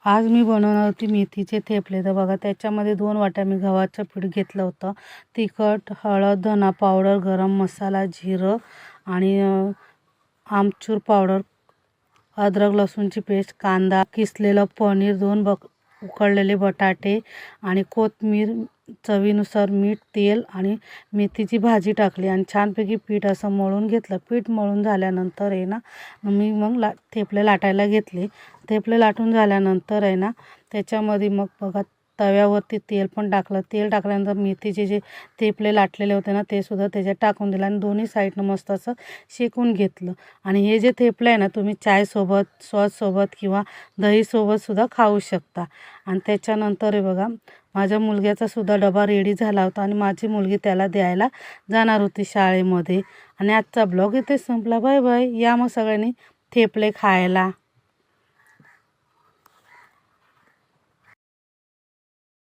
आज मी बनवणार होती मेथीचे थेपले। तर बघा त्याच्यामध्ये 2 वाट्या मी गव्हाचं पीठ घेतलं होतं। तिखट, हळद, धना पावडर, गरम मसाला, जिरं आणि आमचूर पावडर, अद्रक लसूणची पेस्ट, कांदा, किसलेलं पनीर, 2 उकळलेले बटाटे आणि कोथिंबीर, चवीनुसार मीठ, तेल आणि मेथीची भाजी टाकली आणि छानपैकी पीठ असं मळून घेतलं। पीठ मळून झाल्यानंतर आहे ना मी मग थेपले लाटायला घेतले। थेपले लाटून झाल्यानंतर आहे ना त्याच्यामध्ये मग बघा तव्यावरती तेल पण टाकलं। तेल टाकल्यानंतर मेथीचे जे थेपले लाटलेले होते ना ते सुद्धा त्याच्यात टाकून दिलं आणि दोन्ही साईडनं मस्त असं शेकून घेतलं। आणि हे जे थेपलं आहे ना तुम्ही चायसोबत, सॉससोबत किंवा दहीसोबत सुद्धा खाऊ शकता। आणि त्याच्यानंतर आहे बघा माझ्या मुलग्याचा सुद्धा डबा रेडी झाला होता आणि माझी मुलगी त्याला द्यायला जाणार होती शाळेमध्ये। आणि आजचा ब्लॉग इथे संपला। Bye bye. या मग सगळ्यांनी थेपले खायला।